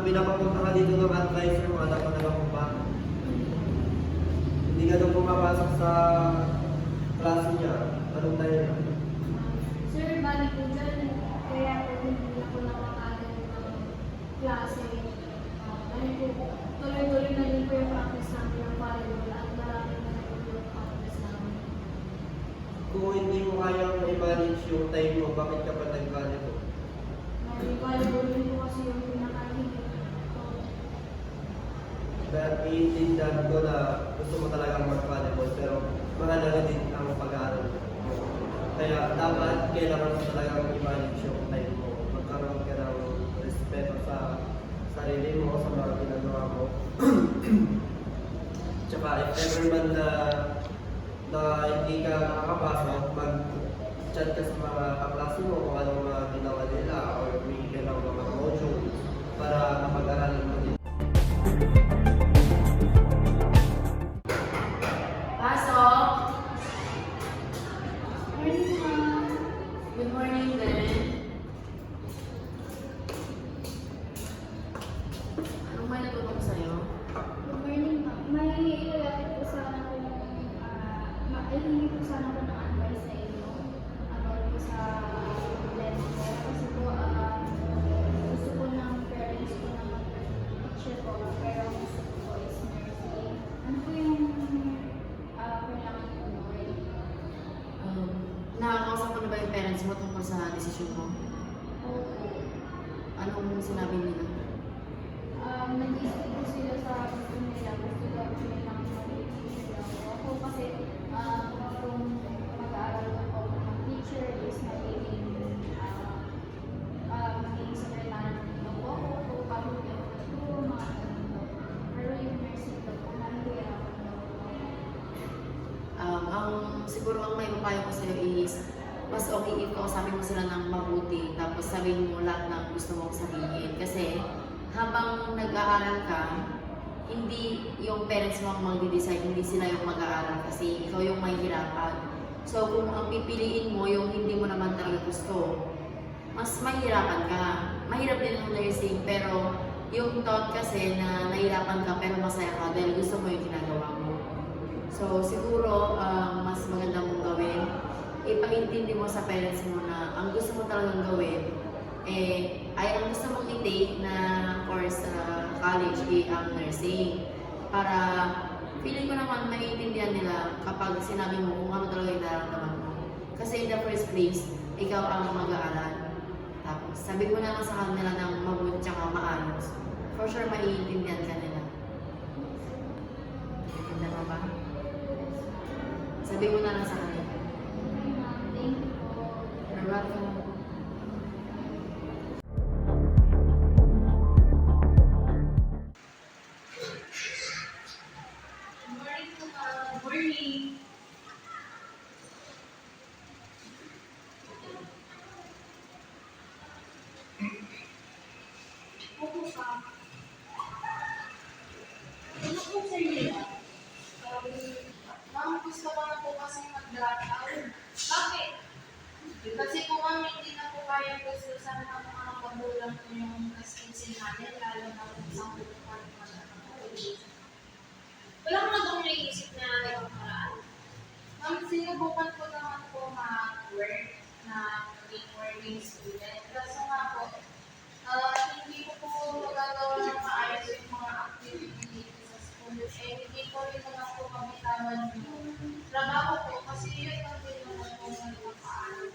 pinapapunta ka dito ng advisor mo, alam mo na lang kung bakit. Hindi ka nung pumapasok sa klase niya, anong tayo na? Sir, bali po dyan, kaya po hindi ako nakakalan ng klase. Dahil po, tuloy-tuloy na din po yung practice namin ng volleyball at marami na rin po yung practice namin. Kung hindi mo kayang i-manage yung time mo, bakit ka pa nag-volleyball? Volleyball din po kasi yung pinakahingit ko. Dahil iintindihan ko na gusto mo talagang mag-volleyball, pero mahalaga din ang pag-aaral mo. Kaya dapat kailangan mo talagang i-manage yung time mo. Magkaroon ka ng respeto sa sarili mo, sa mga ginagawa mo. Tsaka if ever man na hindi ka nakakapasok, mag-chat ka sa mga kaklase mo kung anong mga ginawa nila or may kailangan mga module para mapag-aralan mo din. Pasok! Morning, ma'am. Good morning din. Anong may natutong sa'yo? Good morning, ma'am. May ilalapit po sana ko ng, maihingi po sana ko ng advice sa inyo about po sa blend ko. Kasi po, gusto po ng parents ko na mag-teacher po, pero ang gusto ko po is nursing. Ano po yung kailangan ko gawin? Nakakausap ko na ba yung parents mo tungkol sa desisyon mo? Opo. Anong sinabi nila? Nag-isip po sila sa gusto nila, gusto daw nila ng mag-teacher daw. Ako kasi, kung mag-aaral ako ng teacher is magiging secretary daw po ako, kung paano ko nagturo, mga ganun daw. Pero yung nursing daw po, nahihirapan daw po. Siguro ang may papayo ko sa'yo is mas okay if kausapin mo sila ng mabuti tapos sabihin mo lahat ng gusto mong sabihin. Kasi habang nag-aaral ka, hindi yung parents mo ang mag-decide, hindi sila yung mag-aaral kasi ikaw yung mahihirapan. So kung ang pipiliin mo yung hindi mo naman talaga gusto, mas mahihirapan ka. Mahirap din ang nursing pero yung thought kasi na nahihirapan ka pero masaya ka dahil gusto mo yung ginagawa mo. So siguro mas maganda mong gawin, ipaintindi mo sa parents mo na ang gusto mo talagang gawin ay ang gusto mong i-take na course sa college ang nursing. Para feeling ko naman maiintindihan nila kapag sinabi mo kung ano talaga yung nararamdaman mo. Kasi in the first place, ikaw ang mag-aaral. Tapos sabi mo na lang sa kanila ng mabuti tsaka maayos. For sure maiintindihan ka nila. Intindihan mo ba? Sabi mo na lang sa kanila. Okay, ma'am. Thank you po. You're welcome. Morning po, ma'am. Morning. Opo, ma'am. Ano po sa inyo? Ma'am, gusto ko na po kasi mag-drop out. Bakit? Kasi po ma'am, hindi na po kaya gustusan ng mga magulang po yung kaskinsin natin, lalo na kung isang pupukan po siya ng college. Wala ko na itong naisip na ibang paraan. Ma'am, sinubukan ko naman po mag-work na maging working student. Kaso nga po, hindi ko po magagawa ng maayos yung mga activity dito sa school. Hindi ko rin naman po mabitawan yung trabaho ko kasi yun ang din naman po nagpapaaral.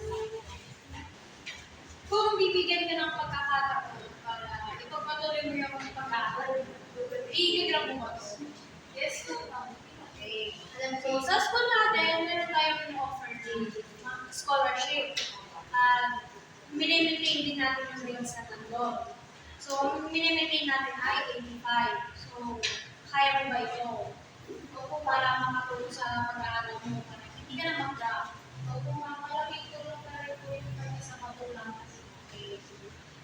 Kung bibigyan ka ng pagkakataon para ipagpatuloy mo yung pag-aaral, i-grab mo ba ito? Yes, po. Okay. So, sa school natin, meron tayong offer din, scholarship. Minimaintain din natin yung grades na tatlo. So, minimaintain natin ay 85. So, kaya mo ba ito? O para makatulong sa pag-aaral mo para hindi ka na mag-drop. O kung malaking tulong na rin po yung kanya sa magulang. Okay.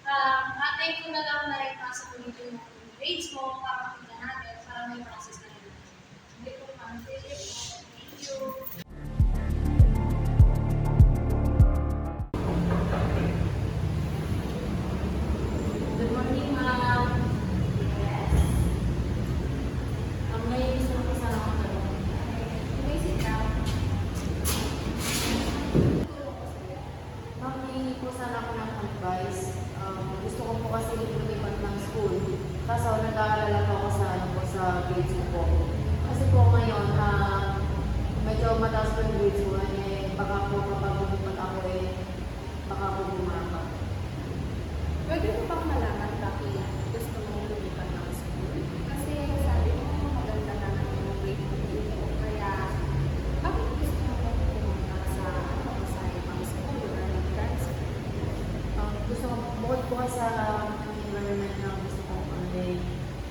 Antayin ko na lang na ipasa ko dito yung grades mo para makita natin para may process na rin. Hindi po, ma'am. Thank you. Good morning, ma'am. po kasi lumipat ng school. Kaso nag-aalala po ako sa, sa grades ko po. Kasi po ngayon, medyo mataas po yung grades ko. Baka po kapag lumipat ako baka po bumaba. Pwede mo bang malaman bakit gusto mong lumipat ng school? Kasi sabi mo maganda na ng yung grade mo. Kaya, bakit gusto mo pumunta sa ibang school or nag-transfer? Gusto ko, bukod po sa environment na gusto ko,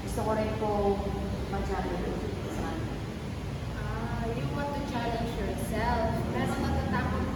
gusto ko rin po mag-challenge sa You want to challenge yourself. Pero natatakot